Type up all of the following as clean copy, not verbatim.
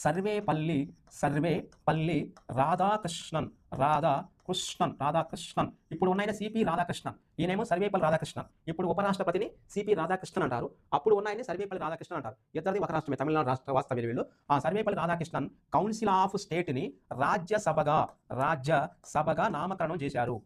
సర్వేపల్లి సర్వేపల్లి రాధాకృష్ణన్ రాధాకృష్ణన్ ఇప్పుడు ఉన్నాయన సిపి రాధాకృష్ణన్, ఈయనేమో సర్వేపల్లి రాధాకృష్ణన్. ఇప్పుడు ఉపరాష్ట్రపతిని సిపి రాధాకృష్ణన్ అంటారు, అప్పుడు ఉన్నాయని సర్వేపల్లి రాధాకృష్ణన్ అంటారు. ఇద్దరిది ఒక రాష్ట్రమే, తమిళనాడు రాష్ట్ర వాస్తవ్యులు వీళ్ళు. ఆ సర్వేపల్లి రాధాకృష్ణన్ కౌన్సిల్ ఆఫ్ స్టేట్ని రాజ్యసభగా నామకరణం చేశారు.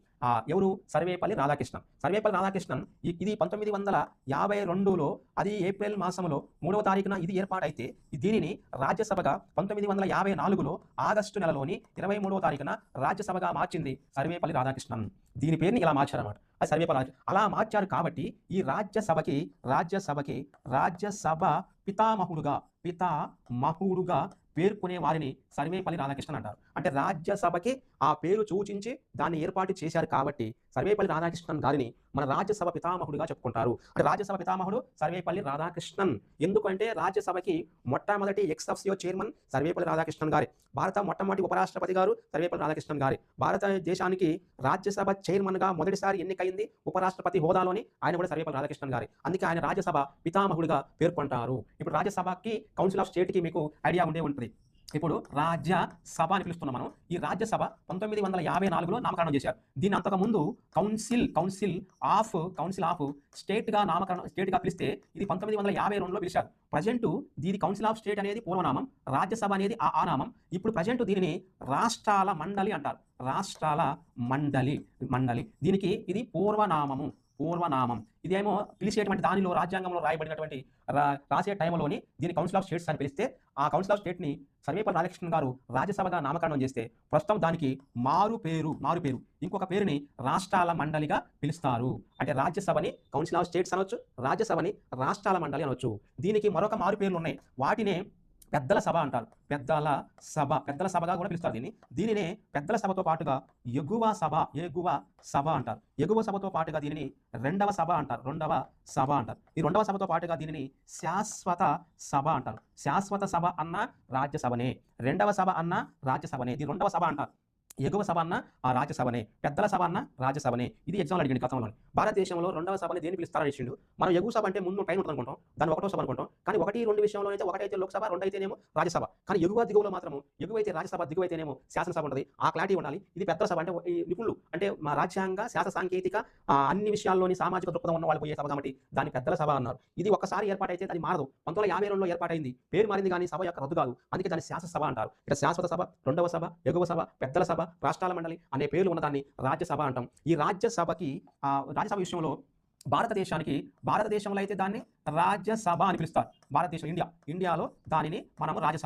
ఎవరు? సర్వేపల్లి రాధాకృష్ణన్. సర్వేపల్లి రాధాకృష్ణన్ ఇది 1952లో అది ఏప్రిల్ మాసంలో 3వ తారీఖున ఇది ఏర్పాటైతే దీనిని రాజ్యసభగా 1954లో ఆగస్టు నెలలోని 23వ తారీఖున రాజ్యసభగా మార్చింది సర్వేపల్లి రాధాకృష్ణన్. దీని పేరుని ఇలా మార్చారన్నమాట. అది సర్వేపల్లి అలా మార్చారు కాబట్టి ఈ రాజ్యసభ పితామహుడుగా పేర్కొనే వారిని సర్వేపల్లి రాధాకృష్ణన్ అంటారు. అంటే రాజ్యసభకి ఆ పేరు సూచించి దాన్ని ఏర్పాటు చేశారు కాబట్టి సర్వేపల్లి రాధాకృష్ణన్ గారిని మన రాజ్యసభ పితామహుడుగా చెప్పుకుంటారు. అంటే రాజ్యసభ పితామహుడు సర్వేపల్లి రాధాకృష్ణన్. ఎందుకంటే రాజ్యసభకి మొట్టమొదటి ఎక్స్ అఫిసియో చైర్మన్ సర్వేపల్లి రాధాకృష్ణన్ గారి, భారత మొట్టమొదటి ఉపరాష్ట్రపతి గారు సర్వేపల్లి రాధాకృష్ణన్ గారి, భారతదేశానికి రాజ్యసభ చైర్మన్గా మొదటిసారి ఎన్నికైంది ఉపరాష్ట్రపతి హోదాలోని ఆయన కూడా సర్వేపల్లి రాధాకృష్ణన్ గారి. అందుకే ఆయన రాజ్యసభ పితామహుడుగా పేర్కొంటారు. ఇప్పుడు రాజ్యసభకి కౌన్సిల్ ఆఫ్ స్టేట్కి మీకు ఐడియా ఉండే ఉంటుంది. ఇప్పుడు రాజ్యసభ అని పిలుస్తున్నాం మనం. ఈ రాజ్యసభ 1954లో నామకరణం చేశారు. దీని అంతకుముందు కౌన్సిల్ ఆఫ్ స్టేట్గా పిలిస్తే ఇది 1952లో పిలిచారు. ప్రజెంట్ దీని కౌన్సిల్ ఆఫ్ స్టేట్ అనేది పూర్వనామం, రాజ్యసభ అనేది ఆ నామం. ఇప్పుడు ప్రజెంట్ దీనిని రాష్ట్రాల మండలి అంటారు. రాష్ట్రాల మండలి దీనికి ఇది పూర్వనామం. ఇదేమో పిలిచేటువంటి దానిలో రాజ్యాంగంలో రాయబడినటువంటి రాసే టైంలోని దీని కౌన్సిల్ ఆఫ్ స్టేట్స్ అని పిలిస్తే ఆ కౌన్సిల్ ఆఫ్ స్టేట్ని సర్వేపల్లి రాధాకృష్ణన్ గారు రాజ్యసభగా నామకరణం చేస్తే ప్రస్తుతం దానికి మారు పేరు ఇంకొక పేరుని రాష్ట్రాల మండలిగా పిలుస్తారు. అంటే రాజ్యసభని కౌన్సిల్ ఆఫ్ స్టేట్స్ అనొచ్చు, రాజ్యసభని రాష్ట్రాల మండలి అనొచ్చు. దీనికి మరొక మారు పేర్లు ఉన్నాయి. వాటినే పెద్దల సభ అంటారు. పెద్దల సభగా కూడా పిలుస్తారు దీనినే పెద్దల సభతో పాటుగా ఎగువ సభ అంటారు. ఎగువ సభతో పాటుగా దీనిని రెండవ సభ అంటారు. ఈ రెండవ సభతో పాటుగా దీనిని శాశ్వత సభ అంటారు. శాశ్వత సభ అన్న రాజ్యసభనే, రెండవ సభ అన్న రాజ్యసభనే. ఇది రెండవ సభ అంటారు. ఎగువ సభ అన్న ఆ రాజ్యసభనే, పెద్దల సభ అన్న రాజ్యసభనే. ఇది ఎగ్జామ్లో అడిగింది గతంలో. భారతదేశంలో రెండవ సభని దేని పిలుస్తారని ఇచ్చిండు. మనం ఎగువ సభ అంటే ముందు టైం ఉంటుంది అనుకుంటాం, దాన్ని ఒకటో సభ అనుకుంటాం. కానీ 1, 2 విషయంలో అయితే ఒకటైతే లోక్సభ, రెండైతేనేమో రాజ్యసభ. కానీ ఎగువ దిగువలో మాత్రము ఎగువైతే రాజ్యసభ, దిగువైతేనేమో శాసనసభ ఉంటుంది. ఆ క్లారిటీ ఉండాలి. ఇది పెద్దల సభ అంటే ఈ నిపుణులు అంటే మా రాజ్యాంగ శాస్త్ర సాంకేతిక అన్ని విషయాల్లోని సామాజిక దృక్పథం ఉన్న వాళ్ళు పోయే సభ కాబట్టి దాన్ని పెద్దల సభ అన్నారు. ఇది ఒకసారి ఏర్పాటైతే అది మారదు. 1952లో ఏర్పాటైంది, పేరు మారింది కానీ సభ యొక్క రద్దు కాదు. అందుకే దాన్ని శాసనసభ అంటారు. ఇక శాశ్వత సభ, రెండవ సభ, ఎగువ సభ, పెద్దల సభ, రాష్ట్రాల మండలి అనే పేర్లు ఉన్నదాన్ని రాజ్యసభ అంటాం. ఈ రాజ్యసభకి రాజ్యసభ విషయంలో భారతదేశంలో అయితే దాన్ని రాజ్యసభ అని పిలుస్తారు. ఇండియాలో దానిని మనము రాజ్యసభ